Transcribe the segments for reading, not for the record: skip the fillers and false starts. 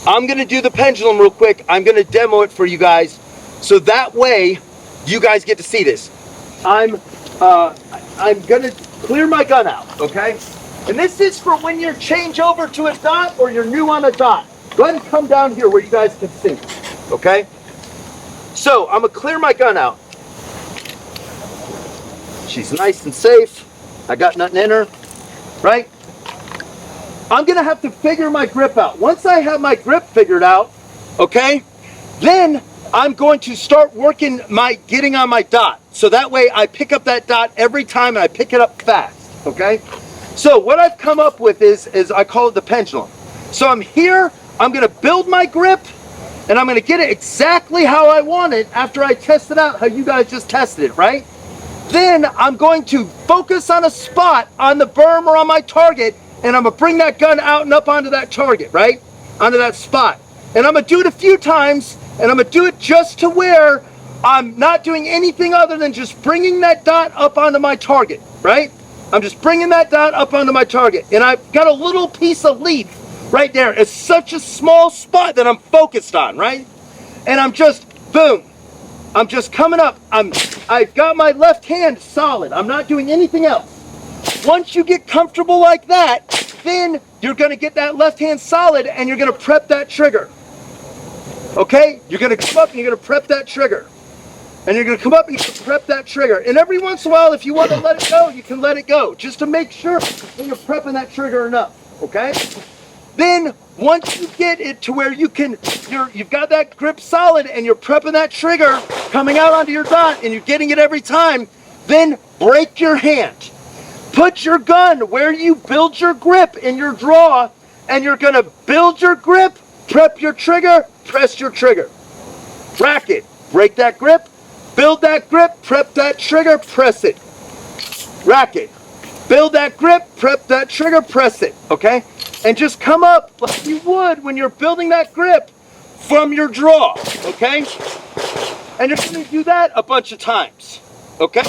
I'm gonna do the pendulum real quick. I'm gonna demo it for you guys, so that way you guys get to see this. I'm gonna clear my gun out, okay? And this is for when you change over to a dot or you're new on a dot. Go ahead and come down here where you guys can see, okay? So I'm gonna clear my gun out. She's nice and safe. I got nothing in her, right? I'm gonna have to figure my grip out. Once I have my grip figured out, okay, then I'm going to start working getting on my dot. So that way I pick up that dot every time and I pick it up fast, okay? So what I've come up with is I call it the pendulum. So I'm here, I'm gonna build my grip, and I'm gonna get it exactly how I want it after I test it out, how you guys just tested it, right? Then I'm going to focus on a spot on the berm or on my target, and I'm gonna bring that gun out and up onto that target, right? Onto that spot. And I'm gonna do it a few times, and I'm gonna do it just to where I'm not doing anything other than just bringing that dot up onto my target, right? I'm just bringing that dot up onto my target. And I've got a little piece of leaf right there. It's such a small spot that I'm focused on, right? And I'm just, boom. I'm just coming up. I've got my left hand solid. I'm not doing anything else. Once you get comfortable like that, then you're gonna get that left hand solid and you're gonna prep that trigger. Okay? You're gonna come up and you're gonna prep that trigger. And you're gonna come up and you're gonna prep that trigger. And every once in a while, if you want to let it go, you can let it go. Just to make sure that you're prepping that trigger enough. Okay? Then once you get it to where you've got that grip solid and you're prepping that trigger coming out onto your dot and you're getting it every time, then break your hand. Put your gun where you build your grip in your draw, and you're gonna build your grip, prep your trigger, press your trigger. Rack it, break that grip, build that grip, prep that trigger, press it. Rack it, build that grip, prep that trigger, press it, okay? And just come up like you would when you're building that grip from your draw, okay? And you're gonna do that a bunch of times, okay?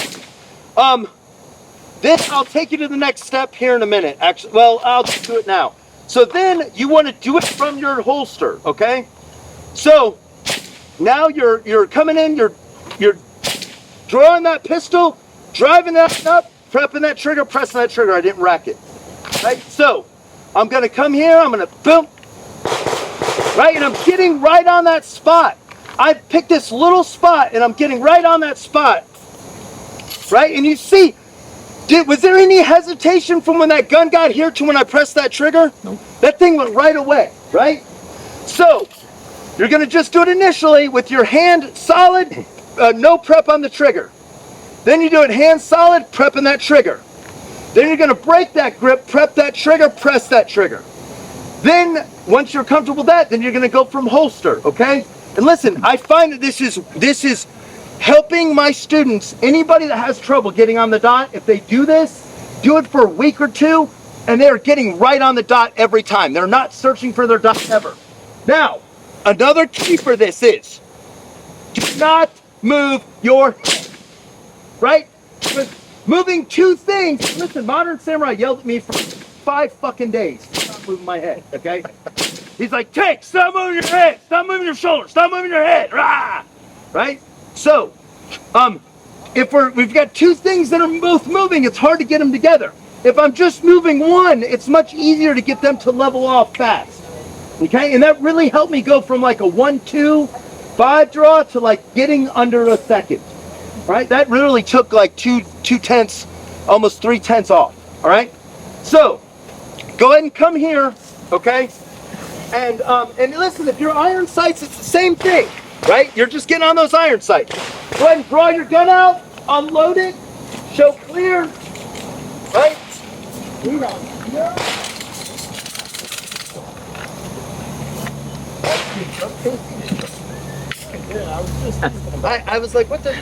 Then I'll take you to the next step here in a minute. Actually, well, I'll just do it now. So then you want to do it from your holster, okay? So now you're coming in, you're drawing that pistol, driving that up, prepping that trigger, pressing that trigger. I didn't rack it, right? So I'm gonna come here, I'm gonna boom, right? And I'm getting right on that spot. I picked this little spot and I'm getting right on that spot, right? And you see, was there any hesitation from when that gun got here to when I pressed that trigger? Nope. That thing went right away, right? So you're gonna just do it initially with your hand solid, no prep on the trigger. Then you do it hand solid, prepping that trigger. Then you're gonna break that grip, prep that trigger, press that trigger. Then once you're comfortable with that, then you're gonna go from holster, okay? And listen, I find that this is helping my students, anybody that has trouble getting on the dot, if they do this, do it for a week or two, and they're getting right on the dot every time. They're not searching for their dot ever. Now, another key for this is, do not move your head, right? Because moving two things, listen, Modern Samurai yelled at me for 5 fucking days for not moving my head, okay? He's like, Tank, stop moving your head, stop moving your shoulders, stop moving your head, rah! Right? So, if we've got two things that are both moving, it's hard to get them together. If I'm just moving one, it's much easier to get them to level off fast. Okay, and that really helped me go from like a 1-2-5 draw to like getting under a second. Right? That really took like two tenths, almost 3 tenths off. All right. So, go ahead and come here. Okay. And listen, if you're iron sights, it's the same thing. Right? You're just getting on those iron sights. Go ahead and draw your gun out, unload it, show clear, right? I was like, what the?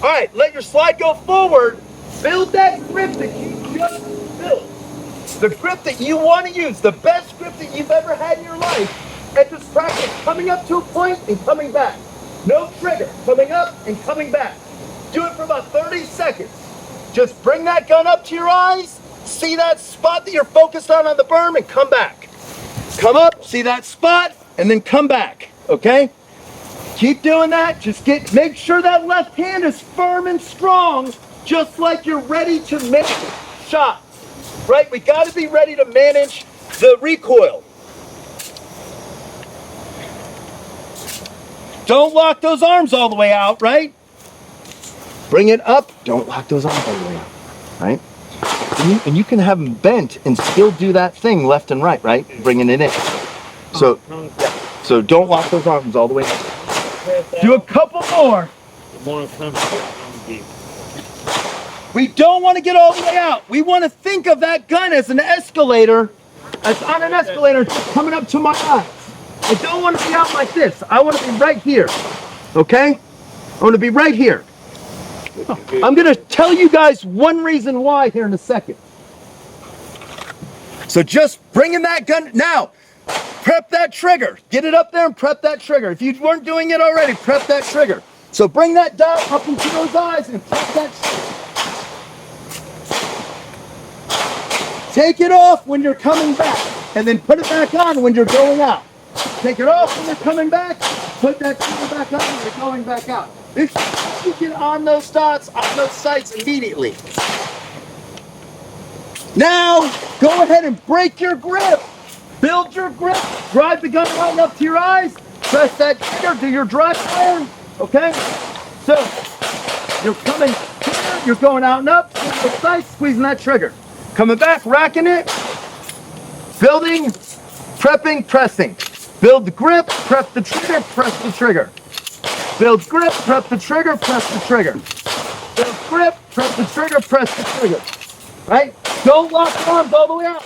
All right, let your slide go forward. Build that grip that you just built. The grip that you want to use, the best grip that you've ever had in your life. And just practice coming up to a point and coming back. No trigger, coming up and coming back. Do it for about 30 seconds. Just bring that gun up to your eyes, see that spot that you're focused on the berm, and come back. Come up, see that spot, and then come back, okay? Keep doing that. Just make sure that left hand is firm and strong, just like you're ready to make shots, right? We got to be ready to manage the recoil. Don't lock those arms all the way out, right? Bring it up. Don't lock those arms all the way out, right? And you can have them bent and still do that thing left and right, right? Bringing it in. So, yeah. So don't lock those arms all the way out. Do a couple more. We don't want to get all the way out. We want to think of that gun as an escalator, as on an escalator coming up to my eyes. I don't want to be out like this. I want to be right here, okay? I want to be right here. I'm going to tell you guys one reason why here in a second. So just bringing that gun, now, prep that trigger. Get it up there and prep that trigger. If you weren't doing it already, prep that trigger. So bring that dot up into those eyes and prep that trigger. Take it off when you're coming back, and then put it back on when you're going out. Take it off when you're coming back, put that trigger back on when you're going back out. If you get on those dots, on those sights immediately. Now, go ahead and break your grip. Build your grip. Drive the gun right up to your eyes. Press that trigger, do your dry fire. Okay? So, you're coming here, you're going out and up, the sights, squeezing that trigger. Coming back, racking it. Building, prepping, pressing. Build the grip, press the trigger, press the trigger. Build grip, press the trigger, press the trigger. Build grip, press the trigger, press the trigger. Right? Don't lock the arms all the way out.